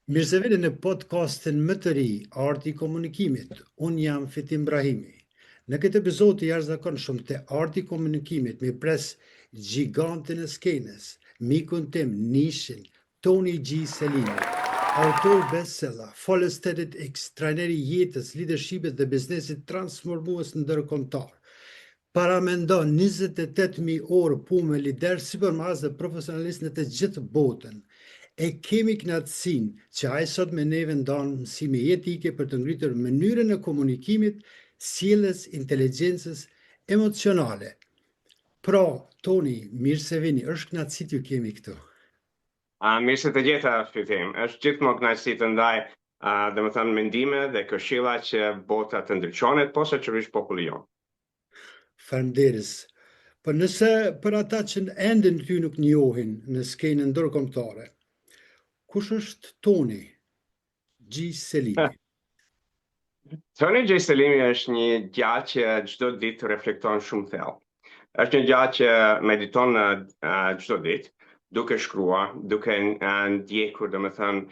Mirë se vini në podcastin më të ri, Arti i Komunikimit. Unë jam Fitim Brahimi. Në këtë epizod të jashtëzakonshëm të Arti i Komunikimit, mi pres gigantin e skenës, mikun tim, nishin, Tony G. Selimi, autor bestseller, Falesterit X, trajneri i jetës, leadershipit dhe biznesit transformues ndërkombëtar. Paramendon 28.000 orë punë me lider supermarkets dhe profesionalistë në të gjithë botën. E kemi knatësinë që ai sot me neve ndan mësime jetike për të ngritur mënyrën e komunikimit, sjelljes, inteligjencës emocionale. Pra, Toni, mirë se vini, është knatësi t'ju kemi këtu. Mirë se të gjeta, Fitim. Është gjithmonë kënaqësi të ndaj, domethënë mendime dhe këshilla që bota të ndryqonet, posaçërisht populli jon. Faleminderit. Por nëse për ata që ende ty nuk njohin në skenën ndërkombëtare, kush është Toni G. Selimi? Tony J. Selimi është një djalë që çdo ditë reflekton shumë thellë. Është një djalë që mediton çdo ditë, duke shkruar, duke ndjekur, domethënë,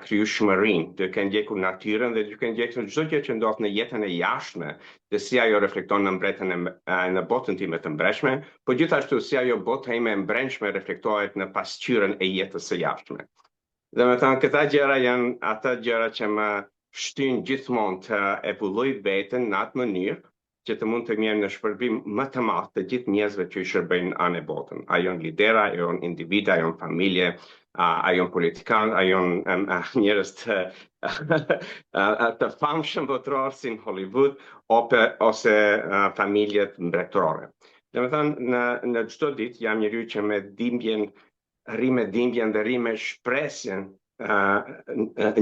krijueshmërinë, duke ndjekur natyrën dhe duke ndjekur çdo gjë që ndodh në jetën e jashtme, dhe si ajo reflekton në mbretën në botën time të mbreshme, por gjithashtu si ajo bota ime e mbrëmshme reflektohet në pasqyrën e jetës së jashtme. Domethënë, këta gjëra janë ata gjëra që më shtyn gjithmonë të evoluoj veten në atë mënyrë që të mund të mirë në shpërbim më të madh të gjithë njerëzve që i shërbejnë anë e botën. A janë lidera, a janë individa, a janë familje, a janë politikanë, a janë njerëz të famshëm botror si në Hollywood ose familjet mbretërore. Domethënë, në çdo ditë jam njeriu që me dhimbjen dhe rime shpresjen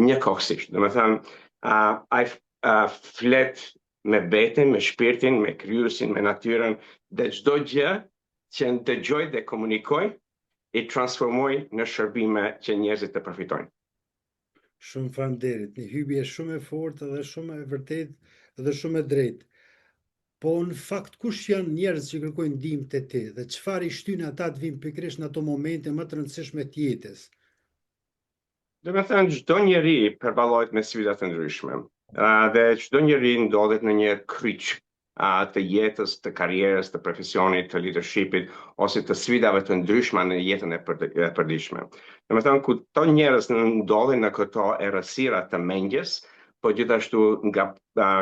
njëkohësisht. Domethënë, ai flet me veten, me shpirtin, me krijuesin, me natyrën, dhe çdo gjë që dëgjoj dhe komunikoj i transformoj në shërbime që njerëzit të përfitojnë. Shumë faleminderit. Një hyrje shumë e fortë dhe shumë e vërtetë dhe shumë e drejtë. Po në fakt kush janë njerëz që kërkojnë ndihmë te ti dhe çfarë i shtyn ata të vinë pikërisht në ato momente më të rëndësishme të jetës? Domethënë, çdo njeri përballohet me sfida të ndryshme. Dhe çdo njeri ndodhet në një kryq të jetës, të karrierës, të profesionit, të leadershipit ose të sfidave të ndryshme në jetën e përditshme. Domethënë, ku këto njerëz ndodhin në këto errësira të mendjes, po gjithashtu nga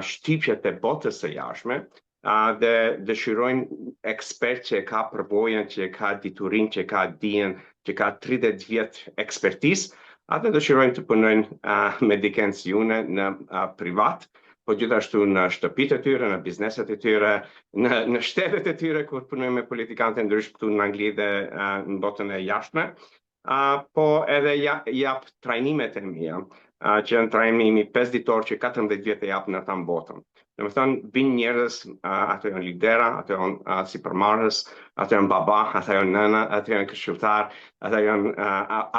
shtypjet e botës së jashtme, dhe dëshirojnë ekspert që ka përvojën, që ka diturinë, që ka dijen, që ka 30 vjet ekspertizë, ata dëshirojnë të punojnë me dikën si unë në privat, po gjithashtu në shtëpitë e tyre, në bizneset e tyre, në shtetet e tyre kur punojnë me politikanë të ndryshëm këtu në Angli dhe në botën e jashtme, po edhe jap trajnimet e mia, që janë trajnimi 5 ditor që 14 vjet e jap në të botën. Domethënë, vinë njerëz, ato janë lidera, ato janë sipërmarrës, ato janë baba, ato janë nëna, ato janë këshilltar, ato janë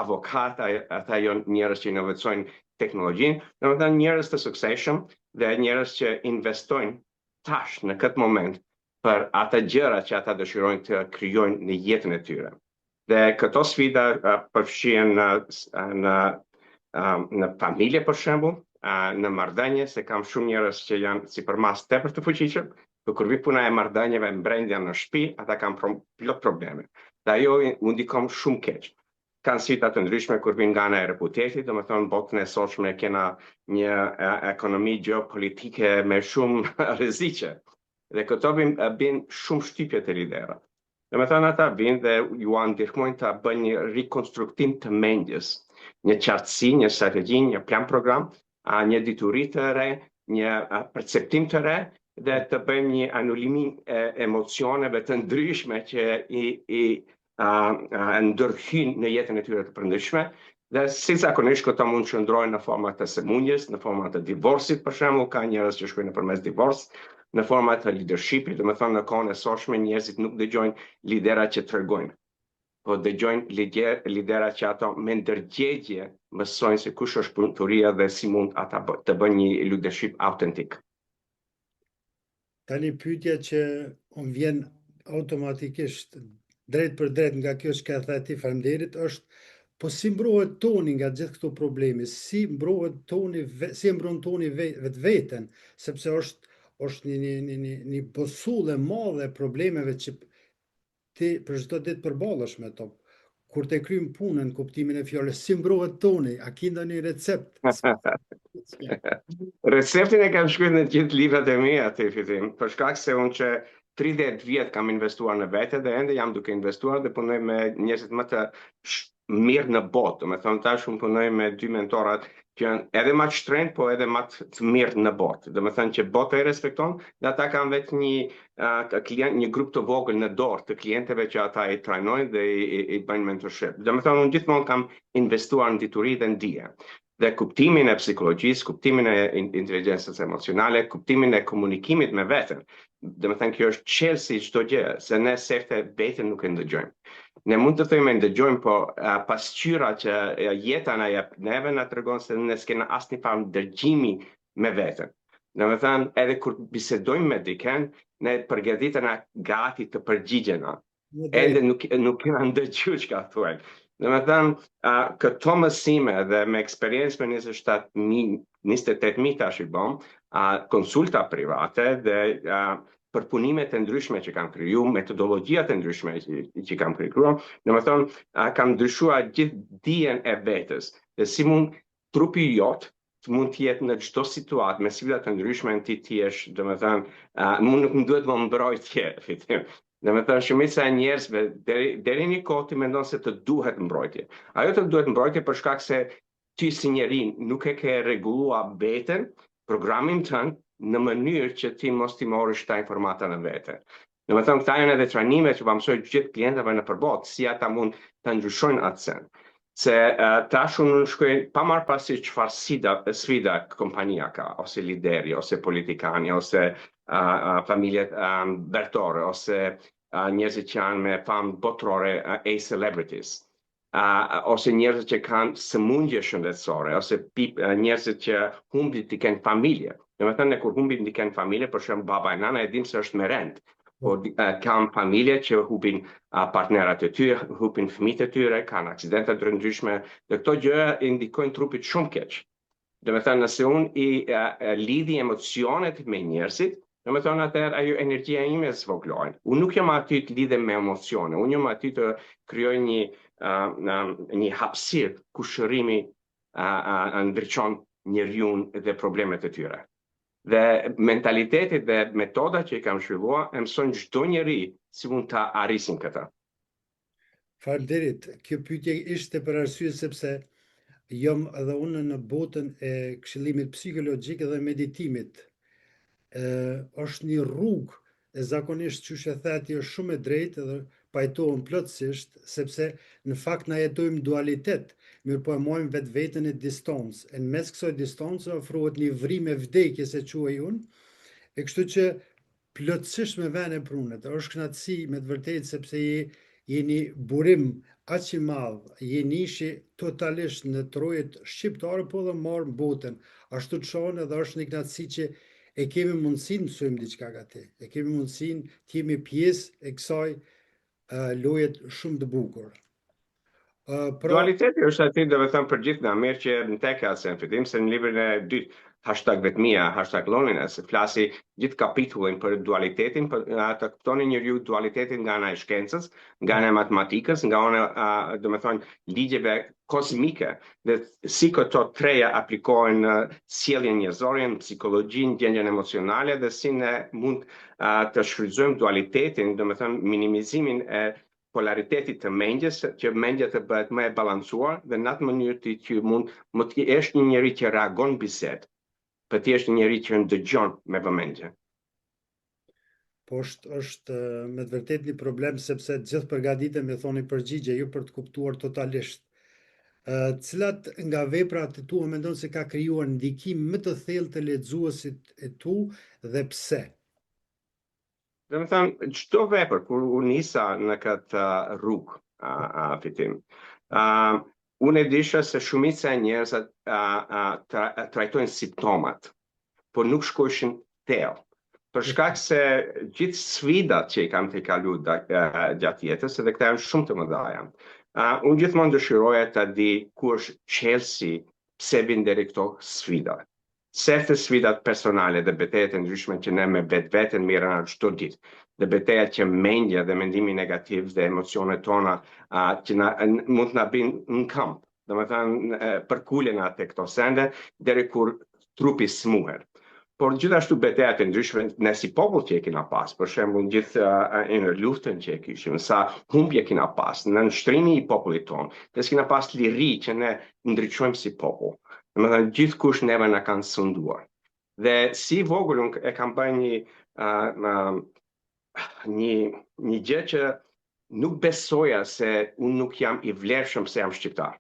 avokat, ato janë njerëz që inovojnë teknologjinë, domethënë njerëz të suksesshëm dhe njerëz që investojnë tash në këtë moment për ata gjëra që ata dëshirojnë të krijojnë në jetën e tyre. Dhe këto sfida përfshihen në familje, për shembull, në marrëdhënie, se kam shumë njerëz që janë sipërmas tepër të fuqishëm, por kur vi puna e marrëdhënieve brendja në shtëpi, ata kanë plot probleme. Dhe ajo u ndikon shumë keq. Kanë sfida të ndryshme kur vin nga ana e reputatit, domethënë botën e sotshme kena një ekonomi geopolitike me shumë rreziqe. Dhe këto bin shumë shtypje të liderat. Domethënë ata vinë dhe ju ndihmojnë ta bëjnë një rikonstruktim të mendjes, një qartësi, një strategji, një plan program, një dituri të re, një perceptim të re, dhe të bëjmë një anulimin e emocioneve të ndryshme që i ndërhyjnë në jetën e tyre të përndryshme, dhe si zakonisht këto mund të qëndrojnë në forma të sëmundjes, në forma të divorcit, për shembull, ka njerëz që shkojnë nëpërmes divorc, në forma të leadershipit, domethënë në kohën e sotshme njerëzit nuk dëgjojnë lidera që tregojnë, po dëgjojnë lidera që ato me ndërgjegje mësojnë se kush është punëtoria dhe si mund ata të bëjnë një leadership autentik. Tani pyetja që unë vjen automatikisht drejt për drejt nga kjo që ka thënë ti, faleminderit, është Po si mbrohet toni nga gjithë këto probleme, si mbrohet toni, si e mbron toni vetë veten, sepse është një bosull e madhe e problemeve që ti për çdo ditë përballesh me to. Kur te krym punën, kuptimin e fjalës, si mbrohet toni, a ki ndonjë recept? Receptin e kam shkruar në të gjithë librat e mia atë fillim, për shkak se unë që 30 vjet kam investuar në vete dhe ende jam duke investuar dhe punoj me njerëzit më të mirë në botë. Do të thonë tash unë punoj me 2 mentorat që janë edhe më të shtrenjtë, po edhe më të mirë në botë. Do të thonë që bota e respekton dhe ata kanë vetë një grup të vogël në dorë të klientëve që ata i trajnojnë dhe i bëjnë mentorship. Do të thonë unë gjithmonë kam investuar në dituri dhe në dije. Dhe kuptimin e psikologjisë, kuptimin e inteligjencës emocionale, kuptimin e komunikimit me veten. Dhe me thënë kjo është qelsi çdo gjë, se ne sefte veten nuk e ndëgjojmë. Ne mund të themi ndëgjojmë, po pasqyra që jeta na jep neve na tregon se ne s'kena asnjë farë ndërgjimi me veten. Dhe me thënë edhe kur bisedojmë me dikën, ne përgatitena gati të përgjigjena. Ende nuk kena ndëgjuar çka thuajnë. Dhe me thënë, këto mësime dhe me eksperiencë me 28.000 tash i bëm, konsulta private dhe përpunimet e ndryshme që kam kriju, metodologjia të ndryshme që kam krijuar, dhe me thënë, kam ndryshuar gjithë dijen e vetës, dhe si mund trupi jot mund të jetë në çdo situatë me sfida të ndryshme ti jesh, dhe me thënë, nuk më duhet më mbrojtje, fitim. Dhe me thënë shumica e njerëzve deri një kohë ti mendon se të duhet mbrojtje. Ajo të duhet mbrojtje për shkak se ti si njeri nuk e ke rregulluar veten, programin tënd në mënyrë që ti mos ti morësh këta informata në vete. Dhe me thënë këta janë edhe trajnime që mësoj gjithë klientëve në përbot, si ata mund të ndryshojnë atë sen. Se tash unë shkoj pa marrë parasysh çfarë sfida kompania ka, ose lideri, ose politikani, ose familjet bertore, ose njerëzit që janë me famë botërore, celebrities, ose njerëzit që kanë sëmundje shëndetësore, ose njerëzit që humbin të kenë familje. Dhe me thënë, kur humbin të kenë familje, për shembull baba e nana e dim se është me rend, po kanë familje që humbin partnerat e tyre, humbin fëmijët e tyre, kanë aksidente të ndryshme, dhe këto gjëra indikojnë trupit shumë keq. Dhe me thënë, nëse unë i lidhi emocionet me njerëzit, dhe me thënë atëherë ajo energjia ime zvoglohet. Unë nuk jam aty të lidhem me emocione, unë jam aty të krijoj një hapësirë ku shërimi ndriçon njeriu dhe problemet e tyre. Dhe mentalitetit dhe metoda që i kam shpjeguar e mësojnë çdo njeri si mund ta arrisin këtë. Faleminderit. Kjo pyetje ishte për arsye sepse jam edhe unë në botën e këshillimit psikologjik dhe meditimit. Është një rrugë e zakonisht që e thati është shumë e drejtë dhe pajtohem plotësisht, sepse në fakt na jetojmë dualitet, mirë po e mojmë vetë vetën e distancë. E në mes kësaj distancë ofrohet një vrimë e vdekjes e quaj unë, e kështu që plotësisht me vene prunet, është kënaqësi me të vërtetë sepse je një burim aq i madh, je nishi totalisht në trojet shqiptare, po dhe marrë botën. Ashtu të shohën edhe është një kënaqësi që e kemi mundësinë të mësojmë diçka nga ti. E kemi mundësinë të jemi pjesë e kësaj lojet shumë të bukur. Dualiteti është aty, dhe me thëmë për gjithë nga mirë që në teke asë në fitim, se në librin e dytë, #vetmia, #loneliness, flasi gjithë kapitullin për dualitetin, për të kuptoni njeriu dualitetin nga ana e shkencës, nga ana e matematikës, nga ana do të thonë ligjeve kozmike, dhe si këto treja aplikojnë në sjelljen njerëzore, në psikologjinë, gjendjen emocionale, dhe si ne mund të shfrytëzojmë dualitetin, do të thonë minimizimin e polaritetit të mendjes, që mendja të bëhet më e balancuar, dhe në atë mënyrë që mund të jesh një njeri që reagon bisedë, për të jesh një njeri që ndëgjon me vëmendje. Po është me të vërtetë një problem, sepse gjithë përgatiten me thoni përgjigje, jo për të kuptuar totalisht. Cilat nga veprat e tua mendon se ka krijuar ndikim më të thellë të lexuesit e tu dhe pse? Dhe me thëmë, çdo vepër, kur u nisa në këtë rrugë, fitim, unë e disha se shumica e njerëzve trajtojnë simptomat, por nuk shkojshin thellë. Për shkak se gjithë sfidat që i kam të kalu gjatë jetës, edhe këta janë shumë të mëdha. Unë gjithmonë dëshiroja të di ku është çelësi pse vin deri këto sfida. Sefte sfidat personale dhe betejat e ndryshme që ne me vetveten mirën në çdo ditë, dhe betejat që mendja dhe mendimi negativ dhe emocionet tona që mund të na bëjnë në kamp, domethënë përkulen atë këto sende deri kur trupi smuhet. Por gjithashtu betejat e ndryshme ne si popull që e kina pas, për shembull gjithë në luftën që e kishim, sa humbje kina pas, në nështrimi i popullit tonë, dhe s'kina pas liri që ne ndryqojmë si popull. Domethënë gjithë kush neve na kanë sunduar. Dhe si vogël unë e kam bërë një gjë që nuk besoja se unë nuk jam i vlerëshëm se jam shqiptar.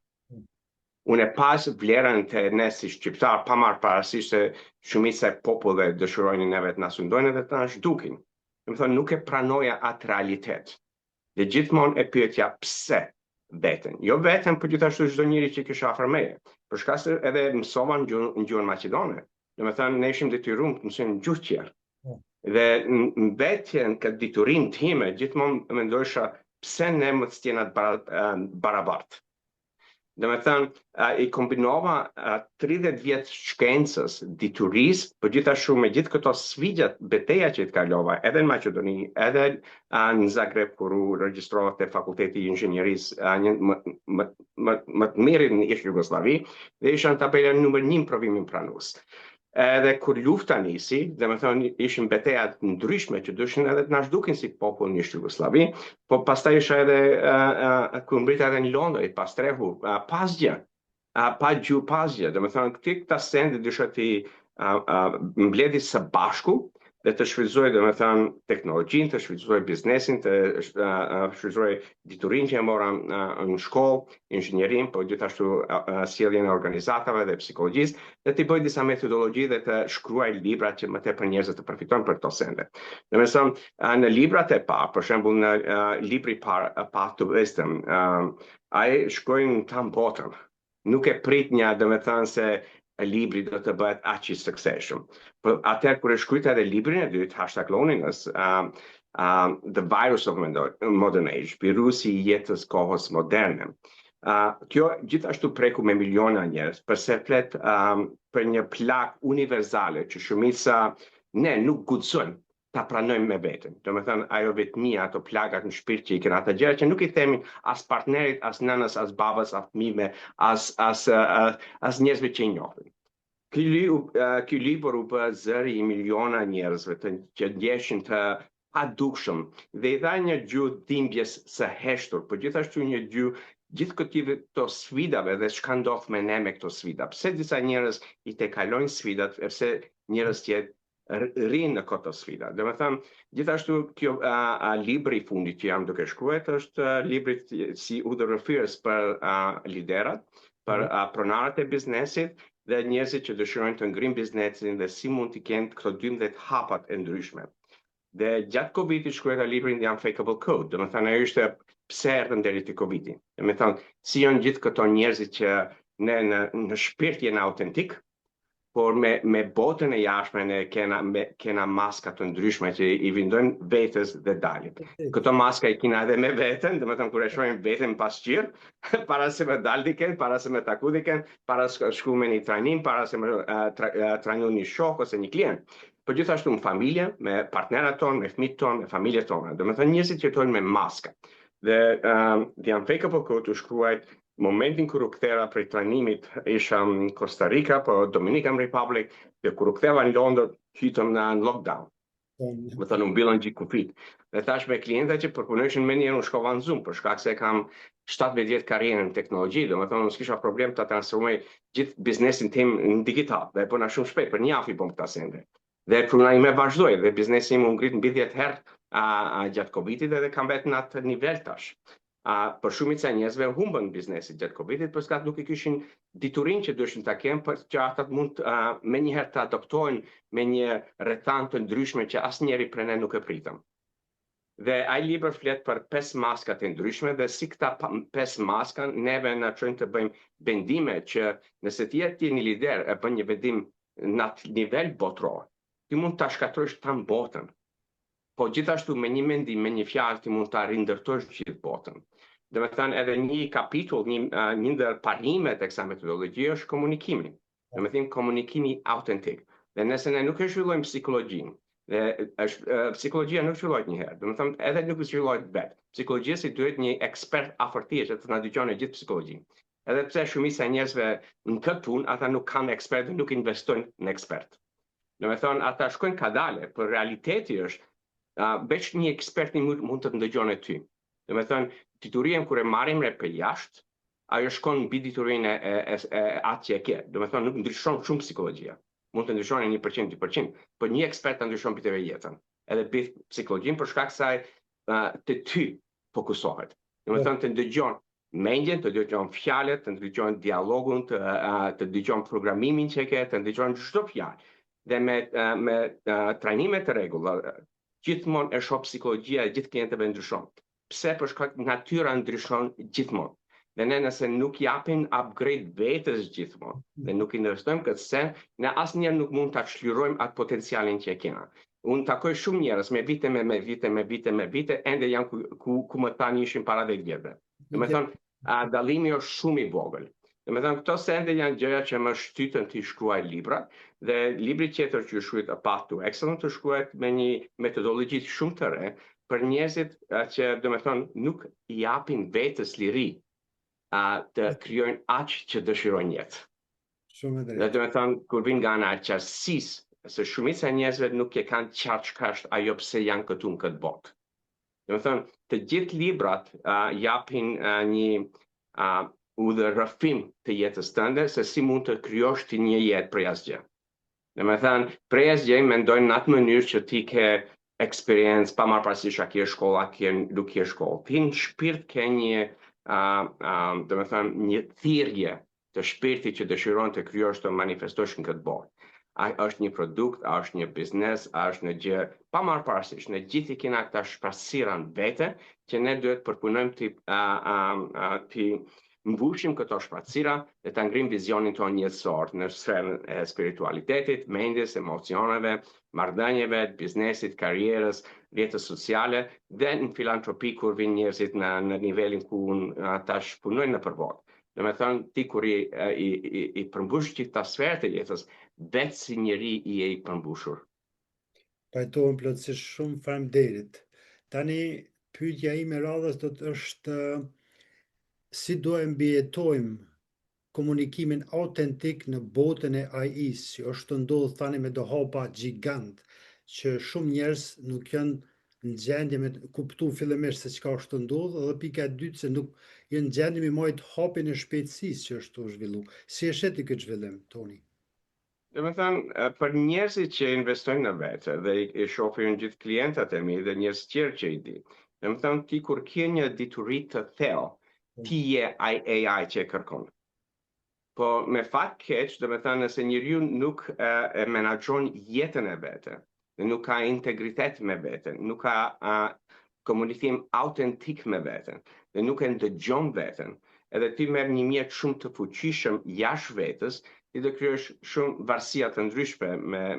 Unë e pas vlerën të ne si shqiptar, pa marrë parasysh se shumica e popullve dëshirojnë neve të na sundojnë dhe të na zhdukin. Domethënë nuk e pranoja atë realitet. Dhe gjithmonë e pyetja pse veten. Jo veten, por gjithashtu çdo njeri që kisha afër meje. Për shkak se edhe mësova në gjuhën maqedone. Domethënë ne ishim detyruar të mësojmë gjuhë tjetër. Dhe në vetjen këtë diturin time, gjithmonë mendojsha pse ne më të stjenat barabartë. Domethënë, i kombinova 30 vjet shkencës, diturisë, por gjithashtu me gjithë këto sfida, beteja që të kalova, edhe në Maqedoni, edhe në Zagreb, kur u regjistrova te Fakulteti i Inxhinierisë, më të mirë në ish Jugosllavi, dhe isha në tabelën numër 1 provimin pranues. Edhe kur lufta nisi, domethënë ishin betejat ndryshme që dëshin edhe të na zhdukin si popull në Jugosllavi, po pastaj isha edhe kur mbrita edhe në Londër, pas trehu, pasgjë, pa gjuhë pasgjë, domethënë këta sende dysha të mbledhi së bashku dhe të shfrytëzoj domethënë teknologjinë, të shfrytëzoj biznesin, të shfrytëzoj diturinë që e mora në shkollë, inxhinierin, po gjithashtu sjelljen e organizatave dhe psikologjisë, dhe të bëj disa metodologji dhe të shkruaj libra që më tepër njerëzit të përfitojnë për këto sende. Domethënë në librat e parë, për shembull në libri i parë Path to Wisdom, ai shkruajnë tam botën. Nuk e pritnja domethënë se libri do të bëhet aq i suksesshëm. Por atëherë kur e shkruajta edhe librin e dytë #loneliness, The Virus of Modern Age, virusi i jetës kohës moderne. Kjo gjithashtu preku me miliona njerëz, përse flet për një plagë universale që shumica ne nuk guxojmë ta pranojmë me veten. Domethënë ajo vetmia, ato plagat në shpirt që i kanë ata gjëra që nuk i themin as partnerit, as nënës, as babas, as fëmijëve, as njerëzve që i njohin. Ky libër u bë zëri i miliona njerëzve që ndjeshin të padukshëm dhe i dha një gjuhë dhimbjes së heshtur, por gjithashtu një gjuhë gjithë këto sfidave dhe çka ndodh me ne me këto sfida. Pse disa njerëz i tekalojnë sfidat, pse njerëz tjetër rrinë në këto sfida. Domethënë, gjithashtu kjo libri i fundit që jam duke shkruar është libri si udhërrëfyrës për liderat, për pronarët e biznesit dhe njerëzit që dëshirojnë të ngrinë biznesin dhe si mund të kenë këto 12 hapat e ndryshme. Dhe gjatë Covidit shkruajta librin The Unfakeable Code. Domethënë ajo ishte pse erdhëm deri te Covidi. Domethënë si janë gjithë këto njerëzit që ne në shpirt jena autentik, por me botën e jashtme ne kena maska të ndryshme që i vendojnë vetes dhe dalim. Këto maska i kina edhe me veten, domethënë kur e shohim veten pasqyrë, para se me daldiken, para se me takudiken, para se shku me një trajnim, para se me trajnu një shok ose një klient. Por gjithashtu në familje, me partnerat tonë, me fëmijët tonë, me familjet tona. Domethënë njerëzit që jetojnë me maska. Dhe The Unfakeable Code u shkruajt momentin kur u kthera prej trajnimit, isha në Costa Rica, po Dominican Republic, dhe kur u ktheva në Londër, hytëm në lockdown. Më thënë, u mbyllën gjithë kufit. Dhe thash me klienta që përpunojshin me njerë, unë shkova në Zoom, për shkak se kam 17 vjet karrierën në teknologji, dhe më thënë, unë s'kisha problem të transformoj gjithë biznesin tim në digital, dhe puna shumë shpejt, për një javë i bëm këta sende. Dhe puna ime vazhdoi, dhe biznesi im u ngrit mbi 10 herë gjatë Covidit dhe kam vetë në atë nivel tash. Për shumica e njerëzve humbën biznesit gjatë Covidit, për shkak nuk i kishin diturinë që duheshin ta kenë, për që ata mund menjëherë të adoptojnë me një rrethanë të ndryshme që asnjëri prej ne nuk e pritëm. Dhe ai libër flet për 5 maska të ndryshme dhe si këta 5 maska neve na çojnë të bëjmë vendime që nëse ti je një lider e bën një vendim në atë nivel botror, ti mund ta shkatrosh tan botën. Po gjithashtu me një mendim, me një fjalë ti mund ta rindërtosh gjithë botën. Dhe me thënë edhe një kapitull, një ndër parimet e kësaj metodologjie është komunikimi. Dhe me thënë komunikimi autentik. Dhe nëse ne nuk e zhvillojmë psikologjinë, psikologjia nuk zhvillohet një herë. Do të thonë edhe nuk zhvillohet vetë. Psikologjia si duhet një ekspert afër tij që të na dëgjon gjithë psikologjinë. Edhe pse shumica e njerëzve në këtë punë ata nuk kanë ekspert dhe nuk investojnë në ekspert. Do të thonë ata shkojnë kadale, por realiteti është veç një ekspert mund të ndëgjon ty. Do të thonë diturinë kur e marrim re për jashtë, ajo shkon mbi diturinë e atë që e ke. Do të thonë nuk ndryshon shumë psikologjia. Mund të ndryshon 1%, 2%, por një ekspert të ndryshon për të jetën. Edhe bëj psikologjinë për shkak se të ty fokusohet. Do të thonë të ndëgjon mendjen, të dëgjon fjalët, të dëgjon dialogun, të dëgjon programimin që ke, të dëgjon çdo fjalë. Dhe me trajnime të rregulla, gjithmonë e shoh psikologjia e gjithë klientëve ndryshon. Pse? Për shkak natyra ndryshon gjithmonë. Dhe ne nëse nuk japim upgrade vetes gjithmonë, dhe nuk investojmë këtë sen, ne asnjëherë nuk mund ta çlirojmë atë potencialin që kena. Unë takoj shumë njerëz me vite, ende janë ku më tani ishin para 10 vjetëve. Do të thonë, dallimi është shumë i vogël. Do të thonë, këto sende janë gjëra që më shtytën të shkruaj libra, dhe libri tjetër që shkruhet A Path to Excellence të shkruhet me një metodologji shumë të re për njerëzit që do të thonë nuk i japin vetes liri të krijojnë aq që dëshirojnë jetë. Shumë e drejtë. Dhe do të thonë, kur vin nga ana e qartësisë, se shumica e njerëzve nuk e kanë qartë çka është ajo pse janë këtu në këtë botë. Do të thonë, të gjithë librat japin një udhërrëfim të jetës tënde se si mund të krijosh ti një jetë prej asgjë. Do të thonë, prej asgjë mendojnë në atë mënyrë që ti ke eksperiencë pa marrë parasysh a ke shkolla, nuk ke shkollë. Ti në shpirt ke një do të thonë një thirrje të shpirtit që dëshiron të krijosh të manifestosh në këtë botë. A është një produkt, a është një biznes, a është një gjë, pa marrë parasysh, ne gjithë kena këta shpresira në vete që ne duhet përpunojmë të mbushim këto shpresira dhe ta ngrim vizionin tonë jetësor në sferën e spiritualitetit, mendjes, emocioneve, marrëdhënieve, biznesit, karrierës, rrjetes sociale dhe në filantropi kur vin njerëzit në nivelin ku ata punojnë në përbotë. Do të thonë, ti kur i përmbush gjithë ta sferat e jetës, vetë si njeri i e i përmbushur. Pajtohem plotësisht, shumë faleminderit. Tani pyetja ime radhës do të është si do e mbijetojmë komunikimin autentik në botën e AI-s, që është të ndodhë tani me do hapa gjigant, që shumë njerëz nuk janë në gjendje me kuptu fillimisht se çka është të ndodhë, dhe pika e dytë se nuk janë në gjendje me marrë hapin e shpejtësisë që është të zhvillu. Si e sheti këtë zhvillim, Toni? Do të thënë, për njerëzit që investojnë në vetë dhe i shohin gjithë klientat e mi dhe njerëz tjerë që i di. Do të thënë, ti kur ke një dituri të thellë, ti je AI që e kërkon. Po me fat keq, do të thënë, nëse njeriu nuk e menaxhon jetën e vet, dhe nuk ka integritet me veten, nuk ka komunikim autentik me veten, dhe nuk e ndëgjon veten, edhe ti merr një mjet shumë të fuqishëm jashtë vetes, ti do krijosh shumë varësia të ndryshme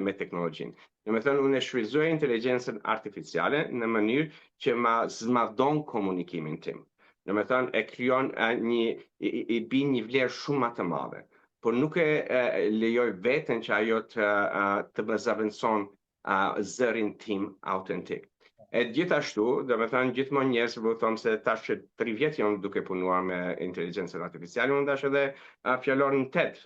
me teknologjinë. Do të thënë, unë e shfrytëzoj inteligjencën artificiale në mënyrë që ma zmadon komunikimin tim. Do të thënë, e krijon i bin një vlerë shumë më të madhe, por nuk e lejoj veten që ajo të më zaventson zërin tim autentik. E gjithashtu, do të thënë, gjithmonë njerëz do thonë se tash 3 vjet jam duke punuar me inteligjencën artificiale, unë tash edhe fjalorin TED,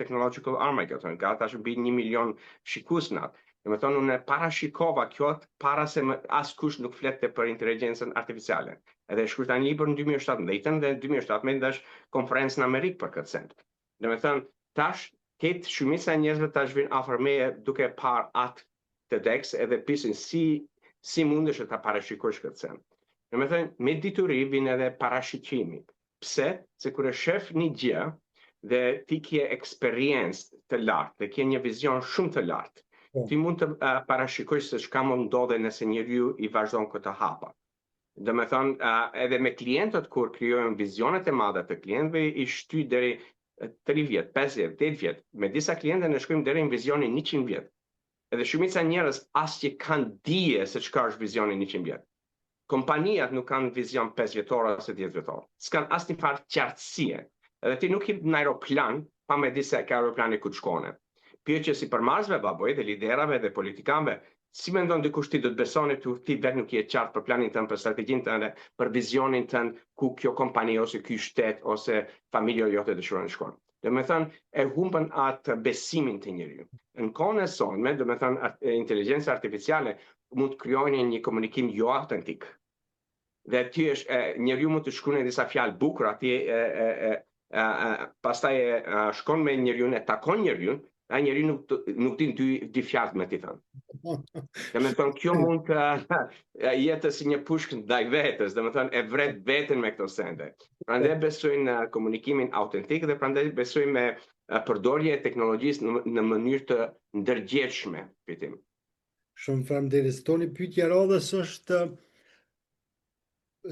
Technological Armageddon, ka tash mbi 1 milion shikues natë. Do të thonë, unë parashikova kjo para se askush nuk flette për inteligjencën artificiale. Edhe shkruaj një libër në 2017 dhe në 2017 dash konferencë në Amerikë për këtë send. Do të thënë, tash këtë shumica e njerëzve tash vijnë afër meje duke parë atë TEDx edhe pyesin si mundesh ta parashikosh këtë send. Do të thënë, me dituri vjen edhe parashikimi. Pse? Se kur e shef një gjë dhe ti ke eksperiencë të lartë, dhe ke një vizion shumë të lartë, ti mund të parashikosh se çka mund ndodhe nëse njeriu i vazhdon këtë hapa. Do të thonë, edhe me klientët kur krijojnë vizionet e mëdha të klientëve i shty deri 3 vjet, 5 vjet, 8 vjet. Me disa klientë ne shkojmë deri në vizionin 100 vjet. edhe shumica njerëz as që kanë dije se çka është vizioni 100 vjet. Kompanijat nuk kanë vizion 5 vjetor ose 10 vjetor. S'kan asnjë farë qartësie. Edhe ti nuk hip në aeroplan pa me di se ka aeroplani ku të shkone. Pyetja si përmarrësve baboj dhe liderave dhe politikanëve, si mendon dikush ti do të besoni ti vetë nuk je qartë për planin tënd, për strategjinë tënde, për vizionin tënd ku kjo kompani ose ky shtet ose familja jote dëshiron të shkojnë. Domethënë e humbën atë besimin te njeriu. Në kohën e sotme, domethënë inteligjenca artificiale mund të krijojnë një komunikim jo autentik. Dhe ti njeriu mund të shkruajë disa fjalë bukura, ti pastaj shkon me njeriu, e takon njeriu, ai njeriu nuk din dy fjalë me ti thënë. Domethënë kjo mund të jetë si një pushkë ndaj vetes, domethënë e vret veten me këto sende. Prandaj besoj në komunikimin autentik dhe prandaj besoj me përdorje e teknologjisë në mënyrë të ndërgjegjshme, fitim. Shumë faleminderit. Toni, pyetja radhës është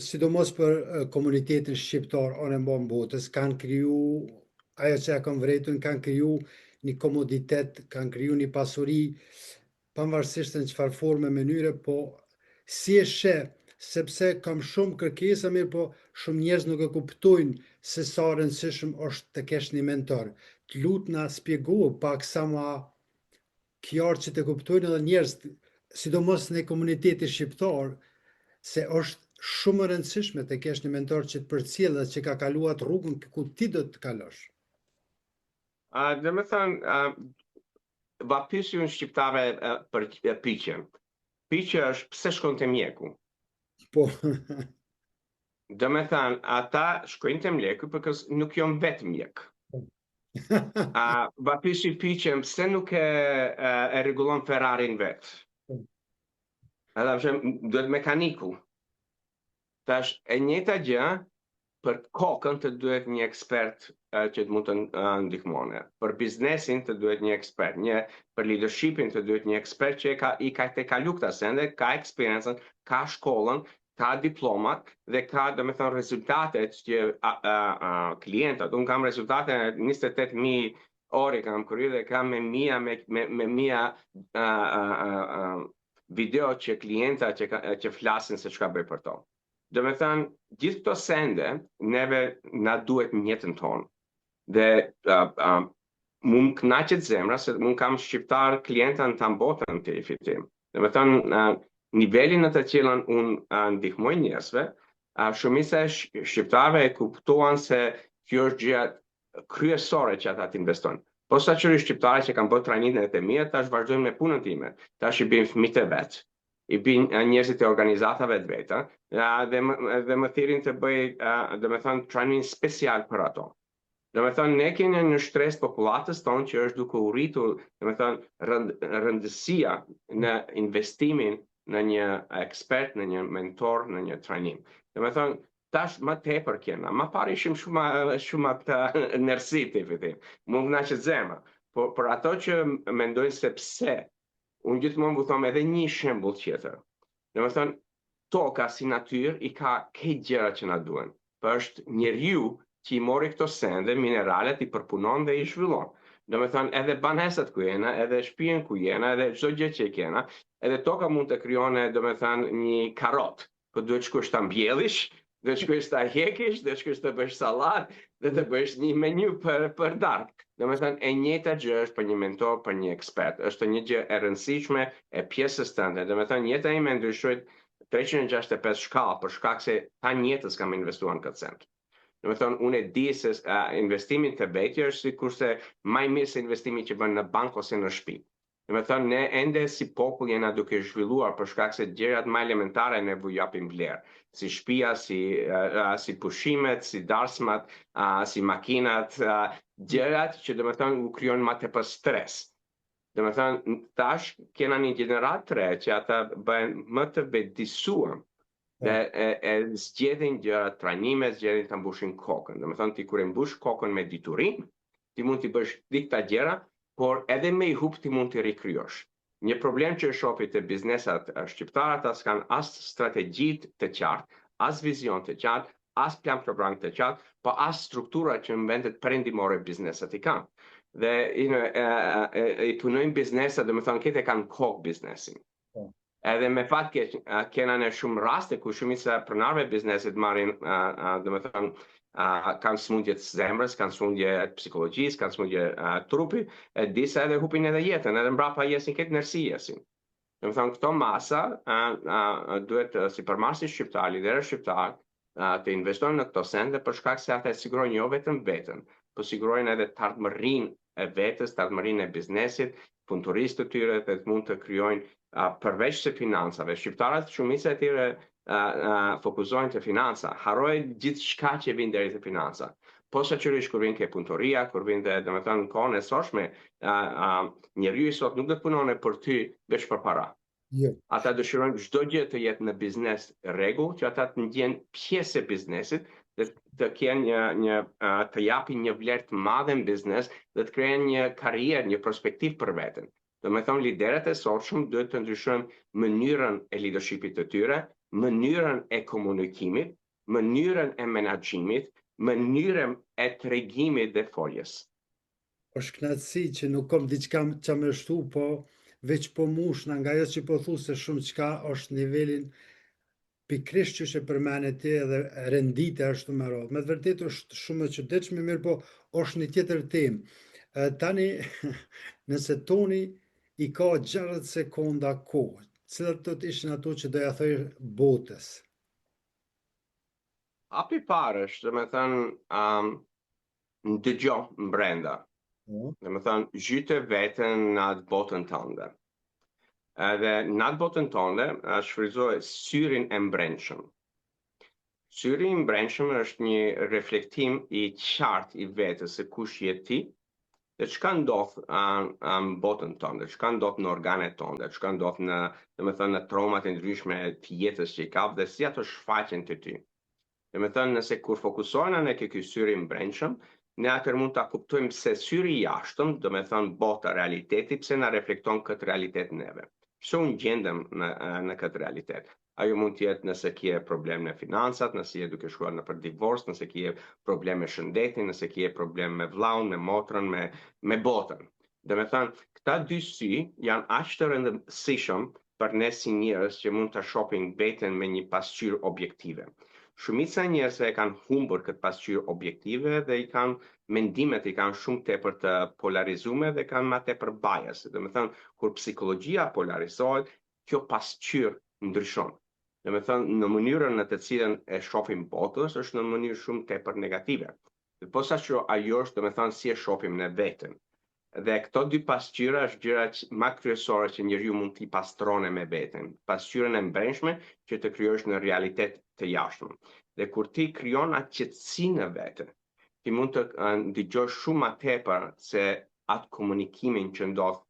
sidomos për komunitetin shqiptar anë mban botës, kanë kriju ajo që e kanë vretën, kanë kriju një komoditet, kanë kriju një pasuri, pavarësisht në çfarë forme, mënyre, po si e sheh, sepse kam shumë kërkesa, mirë po shumë njerëz nuk e kuptojnë se sa rëndësishëm është të kesh një mentor. Të lutem na shpjego pak sa më qartë që të kuptojnë edhe njerëz, sidomos në komunitetin shqiptar, se është shumë e rëndësishme të kesh një mentor që të përcjell dhe që ka kaluar rrugën ku ti do të kalosh. Domethënë vapysi unë shqiptare për piqen. Piqja është pse shkon te mjeku. Po. Domethënë ata shkojnë te mjeku because nuk janë vetë mjek. Vapysi piqen pse nuk e rregullon Ferrarin vet. Edhe duhet mekaniku. Tash e njëjta gjë për kokën të duhet një ekspert që të mund të ndihmone. Për biznesin të duhet një ekspert, për leadershipin të duhet një ekspert që i ka të kalu këta sende, ka eksperiencën, ka shkollën, ka diplomat dhe ka domethënë rezultatet që klientat. Unë kam rezultate 28.000 ore kam kryer dhe kam me mia video që klienta që flasin se çka bëj për to. Domethënë, gjithë këto sende, neve na duhet mjetën tonë. Dhe mu më kënaqet zemra, se mu kam shqiptar klienta në të botën të i fitim. Domethënë, nivelin në të cilën unë ndihmoj njerëzve, shumica e shqiptarëve e kuptuan se kjo është gjë kryesore që ata të investojnë. Po saqërisht shqiptarë që kanë bërë trajnimet e mia, tash vazhdojnë me punën time. Tash i bëjnë fëmijët e vet. I bëjnë njerëzit e organizatave të veta dhe më thirrin të bëj domethënë trajnim special për ato. Domethënë ne kemi një shtresë popullatës tonë që është duke u rritur, domethënë rëndësia në investimin në një ekspert, në një mentor, në një trajnim. Domethënë tash më tepër kena, më parë ishim shumë të nërësit i fitim. Më kënaqet zemra. Por për ato që mendojnë se pse, unë gjithmonë vu them edhe një shembull tjetër. Domethënë toka si natyrë i ka këto gjëra që na duhen. Për është njeriu që i mori këto sende, mineralet i përpunon dhe i zhvillon. Domethënë edhe banesat ku jena, edhe shtëpinë ku jena, edhe çdo gjë që kena, edhe toka mund të krijone domethënë një karrot, po duhet shkosh ta mbjellish, duhet shkosh ta hekish, duhet shkosh të bësh sallat, dhe të bësh një menu për darkë. Domethënë e njëjta gjë është për një mentor, për një ekspert. Është një gjë e rëndësishme e pjesës tënde. Domethënë jeta ime ndryshoi 365 shkallë për shkak se tani jetës kam investuar në këtë send. Domethënë unë e di se investimi te betja është sikurse më i mirë se investimi që bën në bank ose në shtëpi. Domethënë ne ende si popull jena duke zhvilluar për shkak se gjërat më elementare ne vu japim vlerë, si shtëpia, si pushimet, si darsmat, si makinat, gjërat që domethënë u krijojnë më tepër stres. Domethënë tash kena një gjenerat të re që ata bëhen më të vetëdijsuar dhe e zgjedhin gjërat, trajnime, zgjedhin ta mbushin kokën. Domethënë ti kur e mbush kokën me dituri, ti mund t'i bësh dikta gjëra, por edhe me i hub ti mund t'i rikrijosh. Një problem që shofi të biznesat shqiptarët as kanë as strategjit të qartë, as vizion të qartë, as plan program të qartë, po as struktura që në vendet perëndimore biznesat i kanë. Dhe i punojnë biznesa, dhe me thonë këtë e kanë kokë biznesin. Edhe me fat kena në shumë raste ku shumica e pronarëve biznesit marrin, dhe me thonë, kanë smundje të zemrës, kanë smundje të psikologjisë, kanë smundje trupi, e disa edhe hupin edhe jetën, edhe mbrapa jesin këtë nërsi jesin. Dhe me thonë, këto masa duhet si përmarrësi shqiptar, liderë shqiptar, të investojnë në këto sende për shkak se ata e sigurojnë jo vetëm veten, po sigurojnë edhe të ardhmërinë e vetes, të ardhmërinë e biznesit, punëtorisë të tyre, dhe të mund të krijojnë përveç se financave. Shqiptarët shumica e tyre fokusohen te financa, harrojnë gjithçka që vjen deri te financa. Posaçërisht kur vjen ke punëtoria, kur vjen domethënë në kohën e sotshme, njeriu sot nuk do të punonte për ty veç për para. Jo. Ata dëshirojnë çdo gjë të jetë në biznes rregull, që ata të ndjen pjesë e biznesit, dhe të kenë të japin një vlerë të madhe në biznes, dhe të krijojnë një karrierë, një perspektivë për veten. Do me thonë, liderët e sotshëm duhet të ndryshojnë mënyrën e leadershipit të tyre, mënyrën e komunikimit, mënyrën e menaxhimit, mënyrën e tregimit dhe foljes. Është kënaqësi që nuk kam diçka që më shtu, po veç po mushna nga ajo që po thu se shumë çka është nivelin pikrisht që e përmene ti edhe rendite ashtu me radhë. Me të vërtetë është shumë e çuditshme, mirë po është një tjetër temë. Tani, nëse Toni i ka 60 sekonda kohë, cilat do të ishin ato që doja thoj botës? Hapi parë është, dhe me thënë, ndëgjo brenda. Dhe me thënë, zhyte veten në atë botën tënde. Edhe në atë botën tënde, shfrytëzoje syrin e mbrëmshëm. Syri i mbrëmshëm është një reflektim i qartë i vetes se kush je ti, dhe çka ndodh në botën tënde, çka ndodh në organet tënde, çka ndodh në traumat e ndryshme të jetës që i ka, dhe si ato shfaqen te ty. Dhe me thënë, nëse kur fokusohena në ky syri mbrëmshëm, ne atër mund ta kuptojmë se syri i jashtëm, do me thënë bota, realiteti, pse na reflekton këtë realitet neve. Pse unë gjendem në këtë realitet? Ajo mund të jetë nëse ke problem me financat, nëse je duke shkuar në për divorc, nëse ke problem me shëndetin, nëse ke problem me vllaun, me motrën, me botën. Dhe me thënë, këta dy sy janë aq të rëndësishëm për ne si njerëz që mund të shohim veten me një pasqyrë objektive. Shumica njerëzve e kanë humbur këtë pasqyrë objektive dhe i kanë mendimet i kanë shumë tepër të polarizuar dhe kanë më tepër bias. Do të thënë, kur psikologjia polarizohet, kjo pasqyrë ndryshon. Do të thënë, në mënyrën në të cilën e shohim botën është në mënyrë shumë tepër negative. Dhe posaçërisht ajo është, do të thënë, si e shohim ne veten. Dhe këto dy pasqyra është gjërat më kryesore që njeriu mund t'i pastrone me veten. Pasqyrën e mbrëmshme që të krijosh në realitet të jashtëm. Dhe kur ti krijon atë qetësinë në vete, ti mund të ndëgjosh shumë më tepër se atë komunikimin që ndodh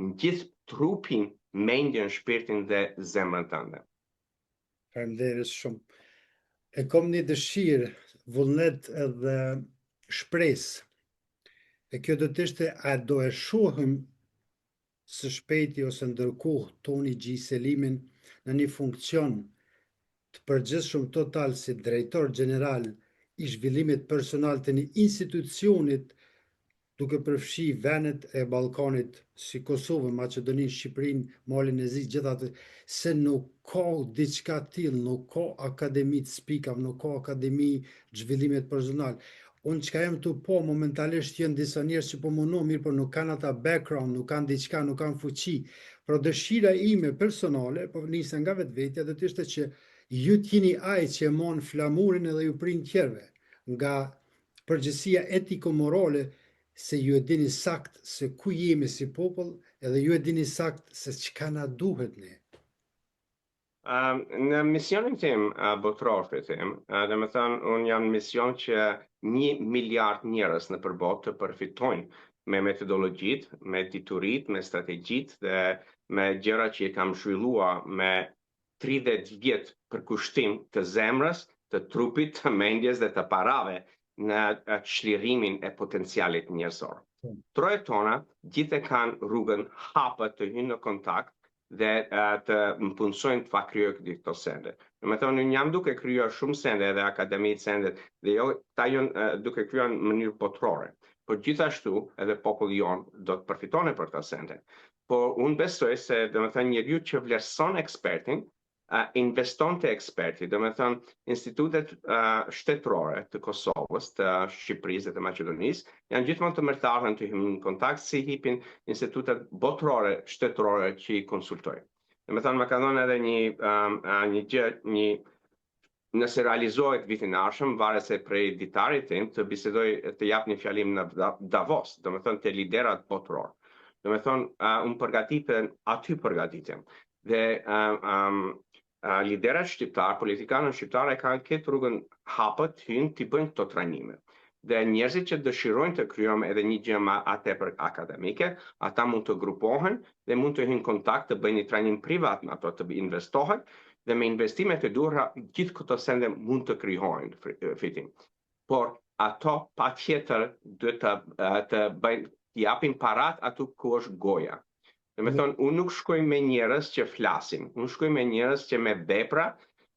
në gjithë trupin, mendjen, shpirtin dhe zemrën tënde. Faleminderit shumë. E kam një dëshirë, vullnet edhe shpresë. E kjo do të ishte, a do e shohim së shpejti ose ndërkohë Toni G. Selimin në një funksion të përgjithshëm total si drejtor general i zhvillimit personal të një institucionit duke përfshi vendet e Ballkanit si Kosovën, Maqedoninë, Shqipërinë, Malin e Zi, gjithatë, se nuk ka diçka tillë, nuk ka akademi të spikave, nuk ka akademi zhvillimit personal. Unë që ka jem të po, momentalisht jenë disa njerës që po mundu, mirë, por nuk kanë ata background, nuk kanë diçka, nuk kanë fuqi. Por dëshira ime personale, po nisë nga vetvetja, dhe të ishte që ju t'jini ai që e mon flamurin edhe ju prind tjerve, nga përgjësia etiko-morale, se ju e dini sakt se ku jemi si popull, edhe ju e dini sakt se çka na duhet ne. Në misionin tim botror tim, dhe me thënë, unë jam mision që 1 miliard njerëz në përbot të përfitojnë me metodologjit, me diturit, me strategjit dhe me gjëra që i kam zhvilluar me 30 vjet për kushtim të zemrës, të trupit, të mendjes dhe të parave në çlirimin e potencialit njerëzor. Trojet tona gjithë kanë rrugën hapët të hynë në kontakt dhe të më punësojnë të fakryoj këto sende. Me thonë, unë jam duke kryoj shumë sende dhe akademi sende, dhe jo, ta jonë duke kryoj në mënyrë botërore. por gjithashtu edhe populli jonë do të përfitone për të sende. Por unë besoj se domethënë njeriu që vlerëson ekspertin, investon të eksperti, domethënë institutet shtetërore të Kosovës, të Shqipërisë dhe të Maqedonisë, janë gjithmonë të mërtarën të hyjnë në kontakt si hipin institutet botërore, shtetërore që i konsultojnë. Domethënë më ka dhënë edhe një nëse realizohet vitin e ardhshëm, varet se prej ditarit tim të bisedoj të jap një fjalim në Davos, domethënë te liderat botëror. Domethënë unë përgatitem, aty përgatitem. Dhe liderat shqiptar, politikanët shqiptar e kanë këtë rrugën hapët hynë të bëjnë këto trajnime. Dhe njerëzit që dëshirojnë të krijojmë edhe një gjë më atëpër akademike, ata mund të grupohen dhe mund të hyjnë kontakt të bëjnë një trajnim privat me ato, të investohen dhe me investimet e duhura gjithë këto sende mund të krijohen fitim. Por ato patjetër duhet të bëjnë japin parat aty ku është goja. Domethënë, unë nuk shkoj me njerëz që flasin, unë shkoj me njerëz që me vepra,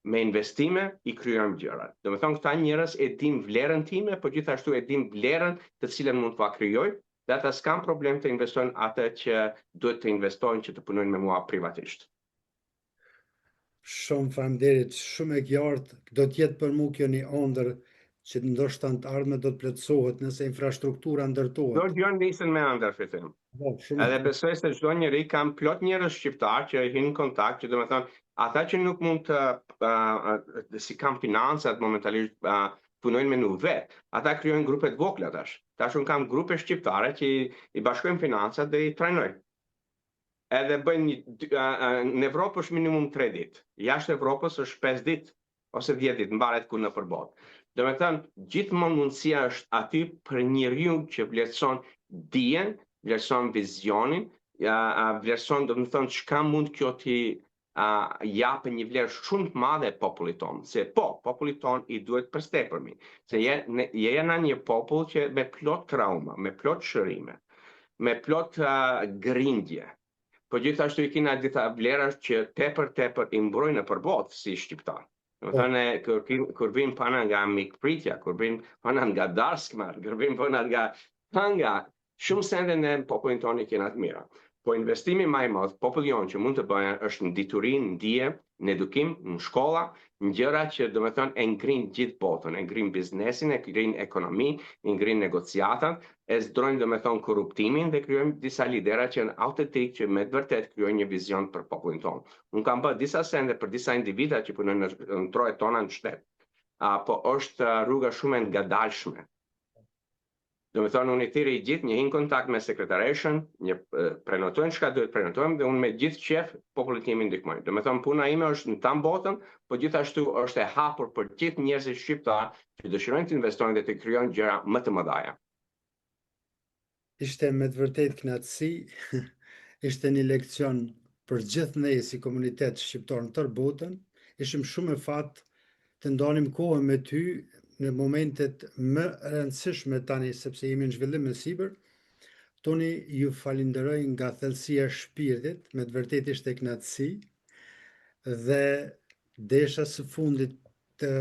me investime i krijojmë gjërat. Domethënë, këta njerëz e din vlerën time, por gjithashtu e din vlerën të cilën mund t'ua krijoj, dhe ata s'kan problem të investojnë atë që duhet të investojnë që të punojnë me mua privatisht. Shumë faleminderit, shumë e qartë, do të jetë për mua kjo një ëndër që ndoshta në të ardhmen do të plotësohet nëse infrastruktura ndërtohet. Do gjën nisën me ëndër fitim. Edhe besoj se çdo njeri kam plot njerëz shqiptar që hyjnë në kontakt, që domethënë ata që nuk mund të si kanë financat momentalisht punojnë me nuk vet, ata krijojnë grupe të vogla tash. Tash un kam grupe shqiptare që i bashkojnë financat dhe i trajnojnë. Edhe bëjnë në Evropë është minimum 3 ditë. Jashtë Evropës është 5 ditë ose 10 ditë, mbaret ku në përballë. Domethënë, gjithmonë mundësia është aty për njeriu që vlerëson dijen, vlerëson vizionin, vlerëson domethënë çka mund kjo t'i japë një vlerë shumë të madhe popullit tonë. Se popullit tonë i duhet përstepërmi. Se jena një popull që me plot trauma, me plot shërime, me plot grindje. Po gjithashtu i kena disa vlera që tepër i mbrojnë në përballë si shqiptar. Domethënë kur vin pana nga mikpritja, kur vin pana nga Darskmar, kur vin pana nga shumë sende në popullin tonë kena të mira. Po investimi më i madh populli jon që mund të bëjë është në diturinë, në dije, në edukim, në shkolla, në gjëra që domethënë e ngrin gjithë botën, e ngrin biznesin, e ngrin ekonominë, e ngrin negociatat, e zdrojnë domethënë korruptimin dhe krijojmë disa lidera që janë autentik, që me të vërtetë krijojnë një vizion për popullin tonë. Unë kam bërë disa sende për disa individa që punojnë në trojet tona në shtet. Po është rruga shumë e ngadalshme. Domethënë unë i thirrë i gjithë një hin kontakt me sekretareshën, një prenotojnë çka duhet prenotojmë dhe unë me gjithë qef popullit tim ndihmoj. Domethënë puna ime është në tan botën, por gjithashtu është e hapur për gjithë njerëzit shqiptar që dëshirojnë të investojnë dhe të krijojnë gjëra më të mëdha. Ishte me të vërtetë kënaqësi, ishte një leksion për gjithë ne si komunitet shqiptar në tërë botën. Ishim shumë e fat të ndanim kohën me ty në momentet më rëndësishme tani, sepse jemi në zhvillim në sipër. Toni, ju falenderoj nga thellësia e shpirtit, me të vërtetë ishte kënaqësi dhe desha së fundit të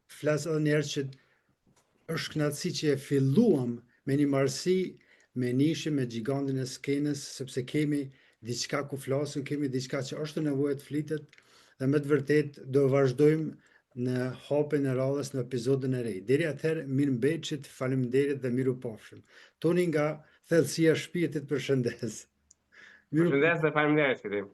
flas edhe një herë që është kënaqësi që e filluam me një marrësi me nishin, me gigantin e skenës, sepse kemi diçka ku flasim, kemi diçka që është nevojë të flitet dhe me të vërtetë do vazhdojmë në hapjen e radhës në episodin e ri. Deri atëherë, mirëmbëjtje, faleminderit dhe mirupafshim. Toni nga thellësia e shpirtit, përshëndes. Përshëndes dhe faleminderit.